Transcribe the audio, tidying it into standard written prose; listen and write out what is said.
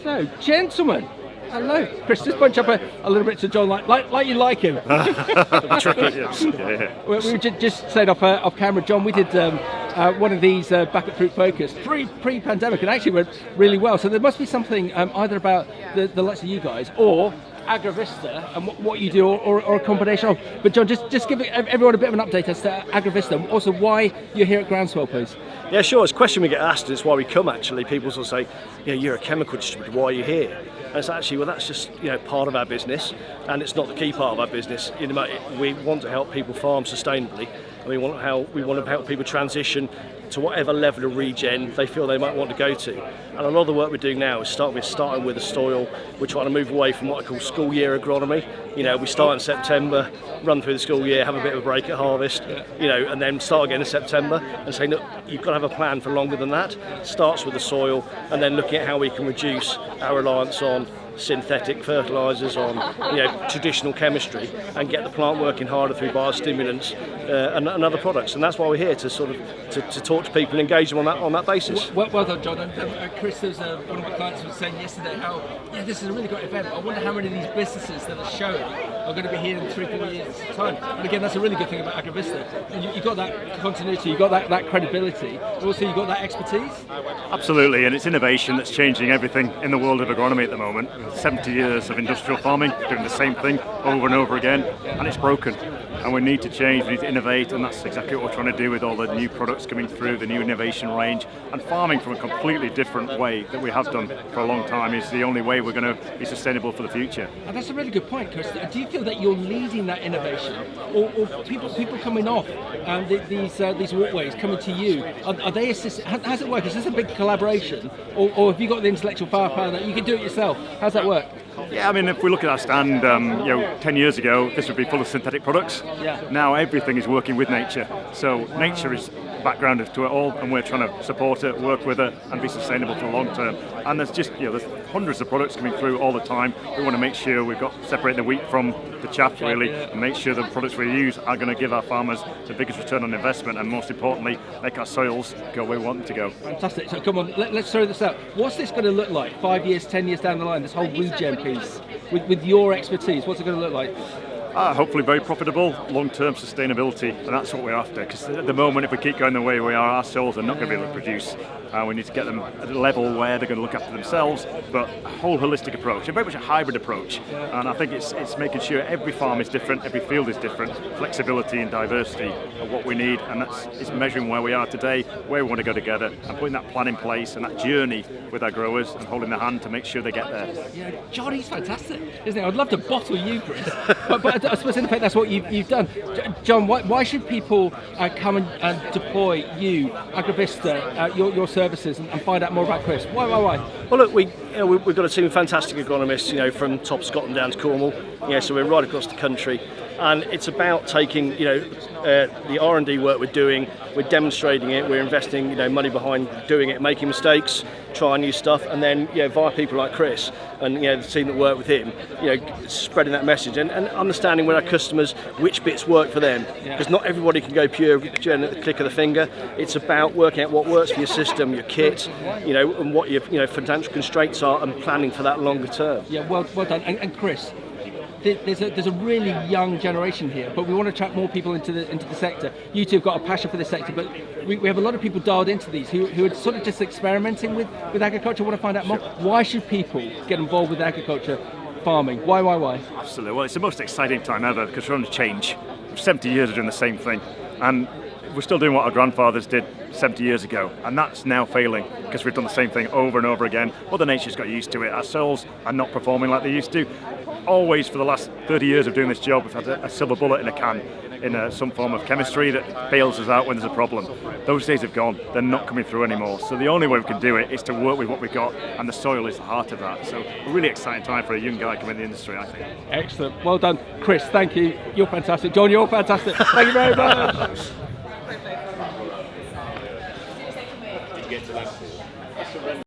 So, gentlemen, hello. Chris, just bunch up a little bit to Jon, like you like him. Tricky, yes. Yeah. We were just saying off camera, Jon, we did one of these back at Fruit Focus pre-pandemic, and actually went really well. So there must be something either about the likes of you guys or Agrovista and what you do, or a combination of. But Jon, just give everyone a bit of an update as to Agrovista, and also why you're here at Groundswell, please. Yeah, sure. It's a question we get asked, and it's why we come. Actually, people sort of say, "Yeah, you're a chemical distributor. Why are you here?" And it's actually, well, that's just part of our business, and it's not the key part of our business. We want to help people farm sustainably, and we want to help people transition to whatever level of regen they feel they might want to go to. And a lot of the work we're doing now is starting with the soil. We're trying to move away from what I call school year agronomy. We start in September, run through the school year, have a bit of a break at harvest, and then start again in September and say, look, you've got to have a plan for longer than that. Starts with the soil, and then looking at how we can reduce our reliance on synthetic fertilisers, on traditional chemistry, and get the plant working harder through biostimulants and other products. And that's why we're here, to sort of to talk to people and engage them on that basis. Well done, Jon. And Chris, one of my clients was saying yesterday how this is a really great event. I wonder how many of these businesses that are showing are going to be here in 3-4 years' time. And again, that's a really good thing about Agrovista. You've got that continuity, you've got that credibility, also you've got that expertise. Absolutely, and it's innovation that's changing everything in the world of agronomy at the moment. 70 years of industrial farming, doing the same thing over and over again, and it's broken. And we need to change, we need to innovate, and that's exactly what we're trying to do with all the new products coming through, the new innovation range, and farming from a completely different way that we have done for a long time is the only way we're going to be sustainable for the future. And that's a really good point, Chris. Do you feel that you're leading that innovation, or people coming off these walkways, coming to you, are they assisting? How's it work? Is this a big collaboration, or have you got the intellectual firepower that you can do it yourself? How's that work? Yeah, I mean, if we look at our stand, 10 years ago, this would be full of synthetic products. Yeah. Now everything is working with nature. So nature is background to it all, and we're trying to support it, work with it, and be sustainable for the long term. And there's just, there's hundreds of products coming through all the time. We want to make sure we've got separate the wheat from the chaff, really, and make sure the products we use are going to give our farmers the biggest return on investment, and most importantly, make our soils go where we want them to go. Fantastic. So come on, let's throw this out. What's this going to look like 5 years, 10 years down the line, this whole regen piece, with your expertise? What's it going to look like? Hopefully very profitable, long-term sustainability, and that's what we're after, because at the moment, if we keep going the way we are, our soils are not going to be able to produce. We need to get them at a level where they're going to look after themselves, but a whole holistic approach, and very much a hybrid approach. And I think it's making sure every farm is different, every field is different, flexibility and diversity of what we need, and it's measuring where we are today, where we want to go together, and putting that plan in place and that journey with our growers and holding their hand to make sure they get there. Yeah, Jon, he's fantastic, isn't he? I'd love to bottle you, Chris, but I suppose in effect that's what you've done. Jon, why should people come and deploy you, Agrovista, your services, and find out more about Chris? Why? Well, look, we've got a team of fantastic agronomists, from top Scotland down to Cornwall. So we're right across the country, and it's about taking, the R&D work we're doing. We're demonstrating it. We're investing, money behind doing it, making mistakes, trying new stuff, and then, via people like Chris and the team that work with him, spreading that message and understanding with our customers which bits work for them. Because not everybody can go pure at the click of the finger. It's about working out what works for your system, your kit, and what your financial constraints are, and planning for that longer term. Yeah, well done. And Chris, there's a really young generation here, but we want to attract more people into the sector. You two have got a passion for this sector, but we have a lot of people dialed into these who are sort of just experimenting with agriculture, want to find out more. Why should people get involved with agriculture, farming? Why? Absolutely. Well, it's the most exciting time ever, because we're on the change. For 70 years of doing the same thing, and we're still doing what our grandfathers did 70 years ago, and that's now failing because we've done the same thing over and over again. Mother Nature's got used to it. Our soils are not performing like they used to. Always, for the last 30 years of doing this job, we've had a silver bullet in a can, in some form of chemistry that bails us out when there's a problem. Those days have gone. They're not coming through anymore. So the only way we can do it is to work with what we've got, and the soil is the heart of that. So a really exciting time for a young guy coming in the industry, I think. Excellent. Well done. Chris, thank you. You're fantastic. Jon, you're fantastic. Thank you very much. Did you get to that?